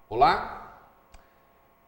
Olá,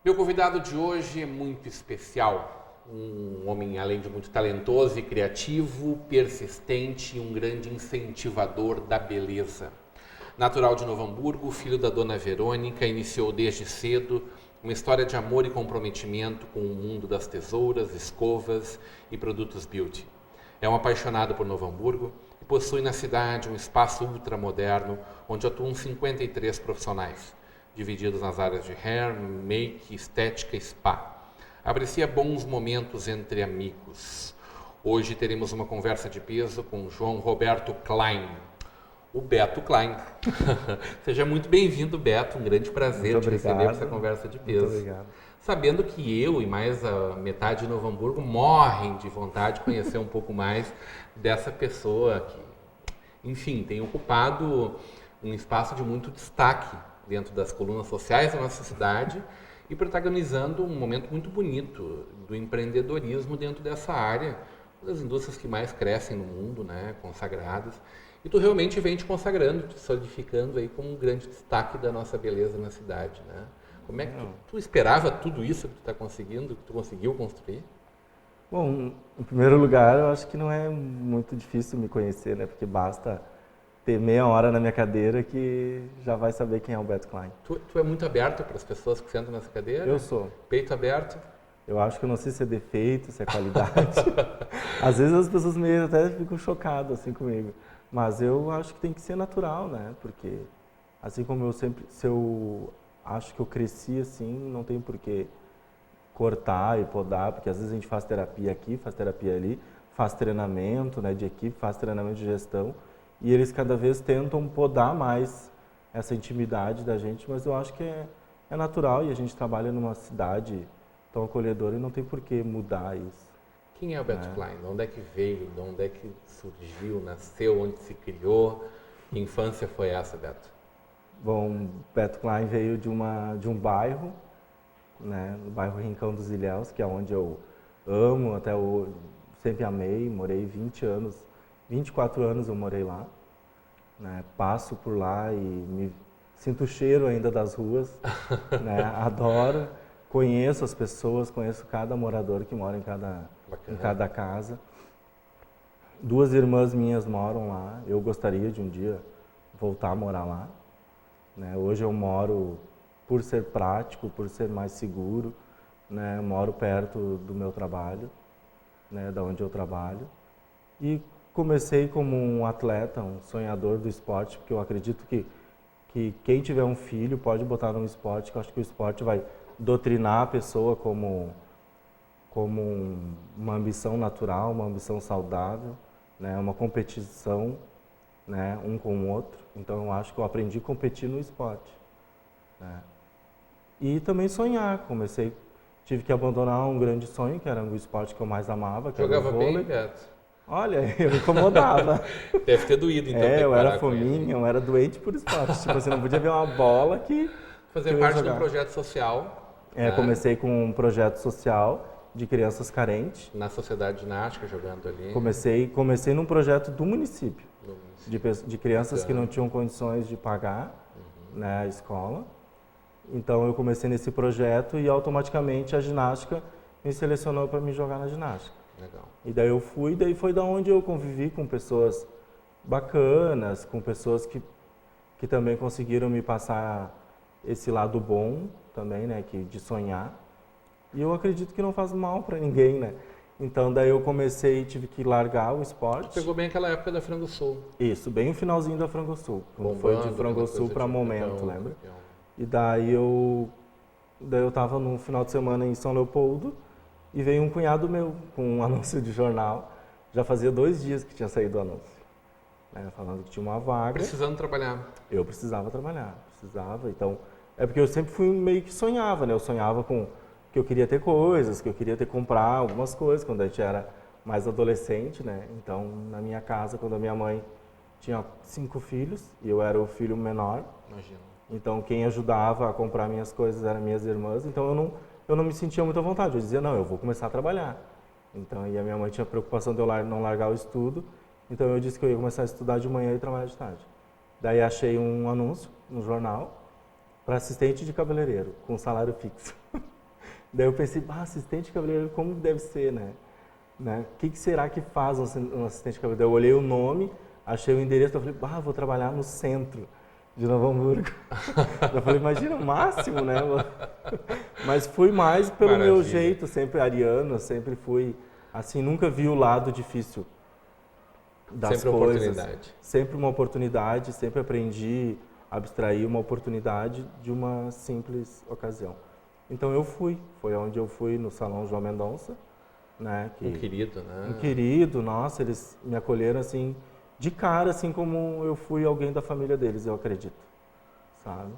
meu convidado de hoje é muito especial, um homem além de muito talentoso e criativo, persistente e um grande incentivador da beleza. Natural de Novo Hamburgo, filho da dona Verônica, iniciou desde cedo uma história de amor e comprometimento com o mundo das tesouras, escovas e produtos beauty. É um apaixonado por Novo Hamburgo e possui na cidade um espaço ultramoderno onde atuam 53 profissionais, divididos nas áreas de hair, make, estética e spa. Aprecia bons momentos entre amigos. Hoje teremos uma conversa de peso com João Roberto Klein, o Beto Klein. Seja muito bem-vindo, Beto. Um grande prazer te receber para essa conversa de peso. Muito obrigado. Sabendo que eu e mais a metade de Novo Hamburgo morrem de vontade de conhecer um pouco mais dessa pessoa que, enfim, tem ocupado um espaço de muito destaque dentro das colunas sociais da nossa cidade e protagonizando um momento muito bonito do empreendedorismo dentro dessa área, uma das indústrias que mais crescem no mundo, né, consagradas. E tu realmente vem te consagrando, te solidificando aí como um grande destaque da nossa beleza na cidade, né? Como é que tu esperava tudo isso que tu está conseguindo, que tu conseguiu construir? Bom, em primeiro lugar, eu acho que não é muito difícil me conhecer, né? Porque basta ter meia hora na minha cadeira que já vai saber quem é o Beto Klein. Tu é muito aberto para as pessoas que sentam nessa cadeira? Eu sou. Peito aberto? Eu acho que eu não sei se é defeito, se é qualidade. Às vezes as pessoas meio até ficam chocadas assim comigo. Mas eu acho que tem que ser natural, né? Porque assim como eu sempre, se eu acho que eu cresci assim, não tem por que cortar e podar, porque às vezes a gente faz terapia aqui, faz terapia ali, faz treinamento, né, de equipe, faz treinamento de gestão. E eles cada vez tentam podar mais essa intimidade da gente, mas eu acho que é natural e a gente trabalha numa cidade tão acolhedora e não tem por que mudar isso. Quem é o Beto Klein? De onde é que veio? De onde é que surgiu? Nasceu? Onde se criou? Que infância foi essa, Beto? Bom, Beto Klein veio de um bairro, né, no bairro Rincão dos Ilhéus, que é onde eu amo, até hoje, sempre amei, morei 24 anos eu morei lá, né? Passo por lá e sinto o cheiro ainda das ruas, né? Adoro, conheço as pessoas, conheço cada morador que mora em cada casa. 2 irmãs minhas moram lá, eu gostaria de um dia voltar a morar lá, né? Hoje eu moro, por ser prático, por ser mais seguro, né? Moro perto do meu trabalho, né? Da onde eu trabalho. E comecei como um atleta, um sonhador do esporte, porque eu acredito que quem tiver um filho pode botar num esporte, que eu acho que o esporte vai doutrinar a pessoa como uma ambição natural, uma ambição saudável, né, uma competição, né, um com o outro. Então eu acho que eu aprendi a competir no esporte, né. E também sonhar, tive que abandonar um grande sonho, que era o esporte que eu mais amava, que Jogava era o vôlei. bem, Beto? Olha, eu me incomodava. Deve ter doído, então. Eu era fominha, eu era doente por esporte. Tipo, você não podia ver uma bola que fazer parte de um projeto social. Né? Comecei com um projeto social de crianças carentes. Na Sociedade Ginástica, jogando ali. Comecei num projeto do município. De crianças que não tinham condições de pagar, né, a escola. Então eu comecei nesse projeto e automaticamente a ginástica me selecionou para me jogar na ginástica. Legal. E daí eu fui, daí foi da onde eu convivi com pessoas bacanas, com pessoas que também conseguiram me passar esse lado bom também, né, de sonhar. E eu acredito que não faz mal para ninguém, né? Então daí eu tive que largar o esporte. Pegou bem aquela época da Frango Sul. Isso, bem o finalzinho da Frango Sul. Quando foi de Frango Sul para Momento, lembra? E daí eu tava no final de semana em São Leopoldo. E veio um cunhado meu com um anúncio de jornal. Já fazia 2 dias que tinha saído o anúncio, né, falando que tinha uma vaga. Precisando trabalhar. Eu precisava trabalhar, Então, é porque eu sempre fui meio que sonhava, né? Eu sonhava com que eu queria ter coisas, que eu queria comprar algumas coisas quando a gente era mais adolescente, né? Então, na minha casa, quando a minha mãe tinha 5 filhos e eu era o filho menor, Imagino. então quem ajudava a comprar minhas coisas eram minhas irmãs, então eu não me sentia muito à vontade. Eu dizia, não, eu vou começar a trabalhar. Então, e a minha mãe tinha preocupação de eu não largar o estudo, então eu disse que eu ia começar a estudar de manhã e trabalhar de tarde. Daí achei um anúncio no jornal para assistente de cabeleireiro, com salário fixo. Daí eu pensei, assistente de cabeleireiro, como deve ser, né? O que será que faz um assistente de cabeleireiro? Eu olhei o nome, achei o endereço, eu falei, vou trabalhar no centro de Novo Hamburgo. Eu falei, imagina, o máximo, né? Mas fui mais pelo meu jeito, sempre ariano, sempre fui, assim, nunca vi o lado difícil das sempre coisas. Oportunidade. Sempre uma oportunidade, sempre aprendi a abstrair uma oportunidade de uma simples ocasião. Então eu foi onde eu fui no Salão João Mendonça, né? Um querido, né? Um querido, nossa, eles me acolheram assim, de cara, assim como eu fui alguém da família deles, eu acredito, sabe?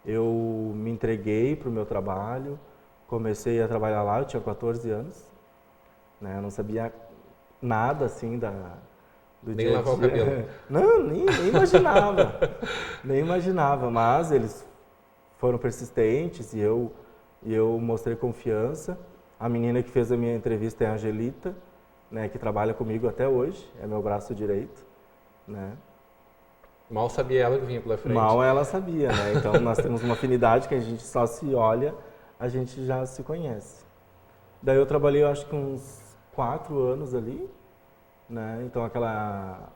Eu me entreguei para o meu trabalho, comecei a trabalhar lá, eu tinha 14 anos, né? Eu não sabia nada assim do nem lavar o cabelo. Não, nem imaginava, nem imaginava, mas eles foram persistentes e eu mostrei confiança. A menina que fez a minha entrevista é a Angelita, né, que trabalha comigo até hoje, é meu braço direito, né? Mal sabia ela que vinha pela frente. Mal ela sabia, né? Então nós temos uma afinidade que a gente só se olha, a gente já se conhece. Daí eu trabalhei, eu acho que uns 4 anos ali, né? Então aquela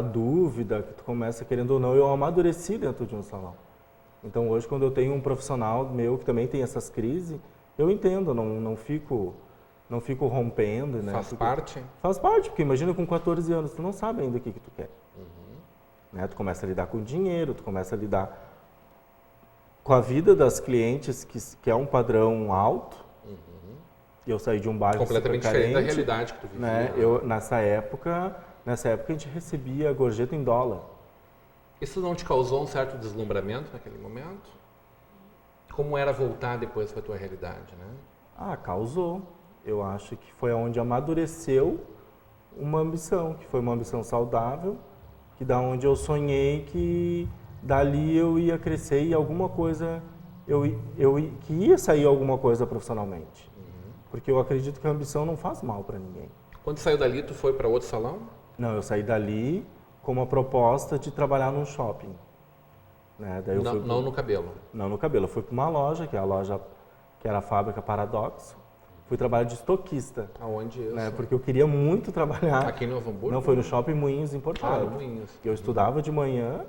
dúvida que tu começa querendo ou não, eu amadureci dentro de um salão. Então hoje quando eu tenho um profissional meu que também tem essas crises, eu entendo, não fico rompendo, né? Faz parte? Faz parte, porque imagina com 14 anos, tu não sabe ainda o que tu quer. Né? Tu começa a lidar com dinheiro, tu começa a lidar com a vida das clientes, que é um padrão alto. Eu saí de um bairro completamente super carente, diferente da realidade que tu vivia. Né? Nessa época a gente recebia gorjeta em dólar. Isso não te causou um certo deslumbramento naquele momento? Como era voltar depois para a tua realidade, né? Causou. Eu acho que foi onde amadureceu uma ambição, que foi uma ambição saudável, que da onde eu sonhei que dali eu ia crescer e alguma coisa, que ia sair alguma coisa profissionalmente. Porque eu acredito que a ambição não faz mal para ninguém. Quando saiu dali, tu foi para outro salão? Não, eu saí dali com uma proposta de trabalhar num shopping. Né? Daí não no cabelo? Não no cabelo. Eu fui para uma loja, que é a loja que era a fábrica Paradoxo. Fui trabalhar de estoquista. Aonde isso? Né? Porque eu queria muito trabalhar. Aqui em Novo Hamburgo? Não, foi no Shopping Moinhos, em Porto Alegre. Moinhos. Eu estudava de manhã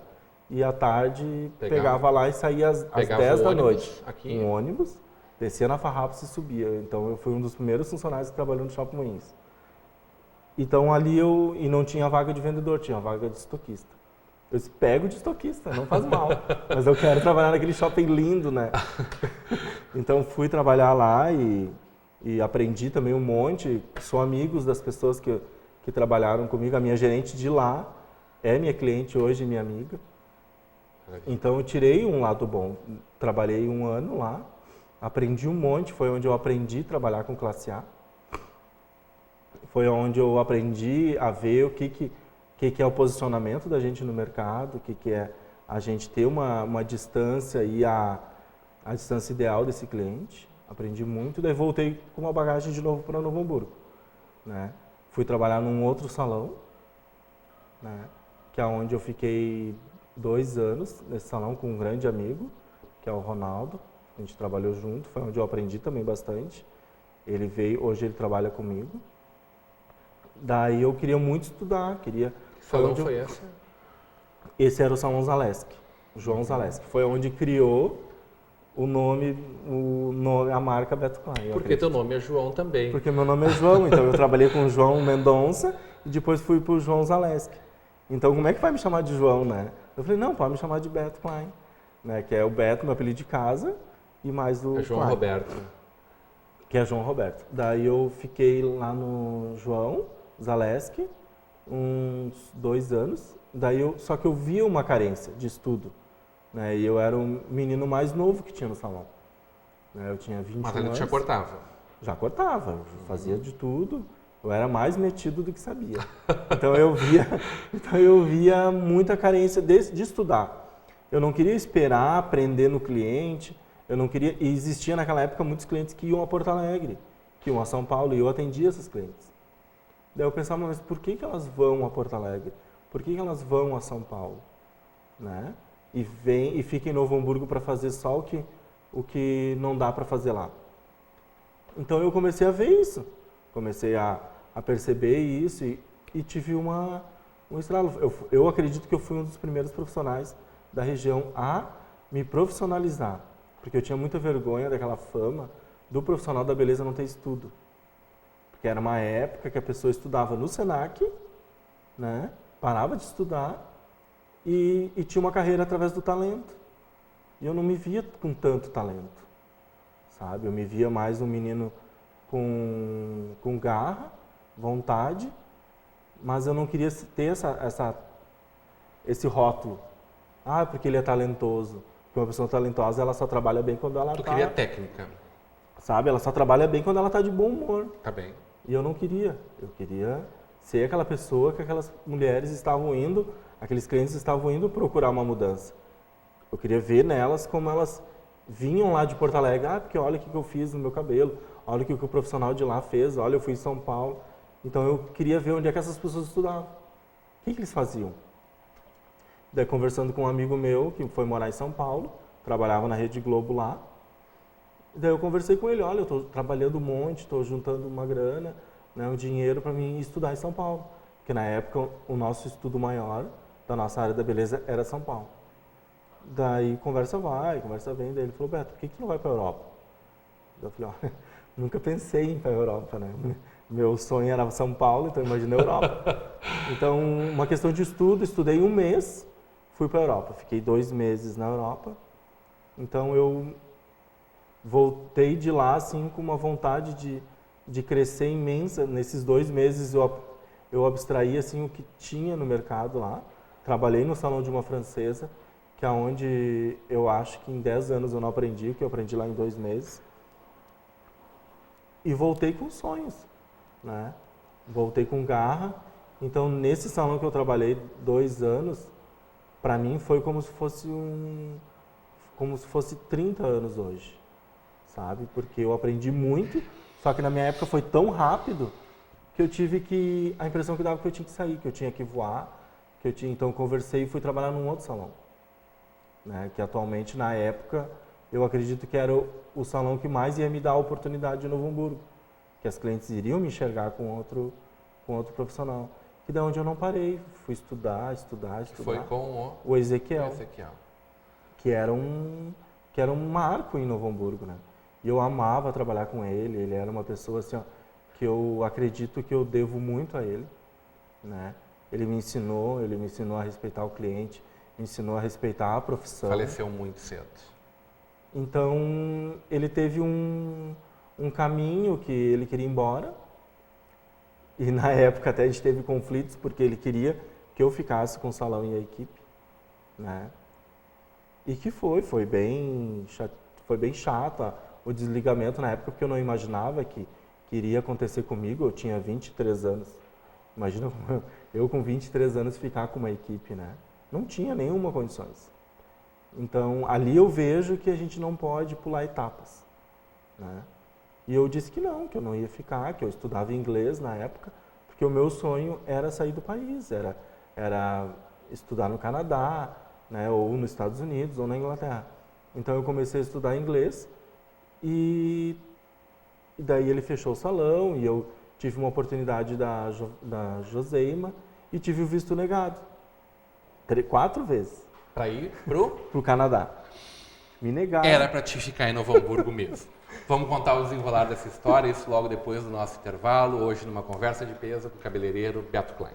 e à tarde pegava lá e saía às 10 da noite. Aqui? Um ônibus, descia na Farrapos e subia. Então eu fui um dos primeiros funcionários que trabalhou no Shopping Moinhos. Então ali e não tinha vaga de vendedor, tinha vaga de estoquista. Eu disse, pego de estoquista, não faz mal. Mas eu quero trabalhar naquele shopping lindo, né? Então fui trabalhar lá e aprendi também um monte. Sou amigos das pessoas que trabalharam comigo. A minha gerente de lá é minha cliente hoje, minha amiga. Então eu tirei um lado bom. Trabalhei 1 ano lá, aprendi um monte. Foi onde eu aprendi a trabalhar com classe A. Foi onde eu aprendi a ver o que é o posicionamento da gente no mercado, o que é a gente ter uma distância e a distância ideal desse cliente. Aprendi muito, daí voltei com uma bagagem de novo para Novo Hamburgo. Né? Fui trabalhar num outro salão, né? Que é onde eu fiquei 2 anos nesse salão com um grande amigo, que é o Ronaldo. A gente trabalhou junto, foi onde eu aprendi também bastante. Ele veio, hoje ele trabalha comigo. Daí eu queria muito estudar, Que salão foi esse? Esse era o Salão Zaleski, o João Zaleski. Foi onde criou o nome, a marca Beto Klein. Porque teu nome é João também. Porque meu nome é João, então eu trabalhei com o João Mendonça e depois fui para o João Zaleski. Então como é que vai me chamar de João, né? Eu falei, não, pode me chamar de Beto Klein, né? Que é o Beto, meu apelido de casa, e mais o João Klein, Roberto. Que é João Roberto. Daí eu fiquei lá no João Zaleski uns 2 anos. Só que eu via uma carência de estudo. Né? E eu era o menino mais novo que tinha no salão. Né? Eu tinha 21 anos. Mas ele te aportava? Já cortava, eu fazia de tudo. Eu era mais metido do que sabia. Então eu via muita carência de estudar. Eu não queria esperar aprender no cliente. Eu não queria. E existia naquela época muitos clientes que iam a Porto Alegre, que iam a São Paulo, e eu atendia esses clientes. Daí eu pensava, mas por que elas vão a Porto Alegre? Por que elas vão a São Paulo? Né? E fica em Novo Hamburgo para fazer só o que não dá para fazer lá. Então eu comecei a ver isso. Comecei a perceber isso e tive um estralo. Eu acredito que eu fui um dos primeiros profissionais da região a me profissionalizar. Porque eu tinha muita vergonha daquela fama do profissional da beleza não ter estudo. Porque era uma época que a pessoa estudava no Senac, né? Parava de estudar e tinha uma carreira através do talento. E eu não me via com tanto talento, sabe? Eu me via mais um menino com garra, vontade, mas eu não queria ter esse rótulo. Ah, porque ele é talentoso. Porque uma pessoa talentosa, ela só trabalha bem quando ela Tu queria técnica. Sabe? Ela só trabalha bem quando ela está de bom humor. Tá bem. E eu não queria. Eu queria ser aquela pessoa que aquelas mulheres estavam indo, aqueles clientes estavam indo procurar uma mudança. Eu queria ver nelas como elas vinham lá de Porto Alegre. Ah, porque olha o que eu fiz no meu cabelo. Olha o que o profissional de lá fez. Olha, eu fui em São Paulo. Então eu queria ver onde é que essas pessoas estudavam. O que eles faziam? Daí conversando com um amigo meu que foi morar em São Paulo, trabalhava na Rede Globo lá. Daí eu conversei com ele, olha, eu estou trabalhando um monte, estou juntando uma grana, né, um dinheiro para mim estudar em São Paulo. Porque na época o nosso estudo maior da nossa área da beleza era São Paulo. Daí conversa vai, conversa vem, daí ele falou, Beto, por que não vai para a Europa? Daí eu falei, ó, nunca pensei em ir para a Europa, né? Meu sonho era São Paulo, então imagina a Europa. Então, uma questão de estudo, estudei um mês, fui para a Europa. Fiquei 2 meses na Europa. Então, eu voltei de lá, assim, com uma vontade de crescer imensa. Nesses 2 meses, eu abstraí, assim, o que tinha no mercado lá. Trabalhei no salão de uma francesa, que é onde eu acho que em 10 anos eu não aprendi, o que eu aprendi lá em 2 meses. E voltei com sonhos, né? Voltei com garra. Então, nesse salão que eu trabalhei 2 anos, para mim foi como se fosse 30 anos hoje, sabe? Porque eu aprendi muito, só que na minha época foi tão rápido que eu tive a impressão que dava que eu tinha que sair, que eu tinha que voar, então conversei e fui trabalhar num outro salão, né? Que atualmente, na época, eu acredito que era o salão que mais ia me dar a oportunidade de Novo Hamburgo, que as clientes iriam me enxergar com outro profissional. E da onde eu não parei, fui estudar. Foi com o Ezequiel, que era um marco em Novo Hamburgo, né? E eu amava trabalhar com ele era uma pessoa assim, ó, que eu acredito que eu devo muito a ele, né? Ele me ensinou a respeitar o cliente, me ensinou a respeitar a profissão. Faleceu muito cedo. Então, ele teve um caminho que ele queria ir embora. E na época até a gente teve conflitos, porque ele queria que eu ficasse com o salão e a equipe, né? E que foi bem chato o desligamento na época, porque eu não imaginava que iria acontecer comigo. Eu tinha 23 anos. Imagina eu com 23 anos ficar com uma equipe, né? Não tinha nenhuma condições. Então, ali eu vejo que a gente não pode pular etapas, né? E eu disse que eu não ia ficar, que eu estudava inglês na época, porque o meu sonho era sair do país, era estudar no Canadá, né, ou nos Estados Unidos, ou na Inglaterra. Então eu comecei a estudar inglês e daí ele fechou o salão e eu tive uma oportunidade da Joseima e tive o visto negado. 4 vezes. Para ir pro Canadá. Me negaram. Era para te ficar em Novo Hamburgo mesmo. Vamos contar o desenrolar dessa história, isso logo depois do nosso intervalo, hoje numa conversa de peso com o cabeleireiro Beto Klein.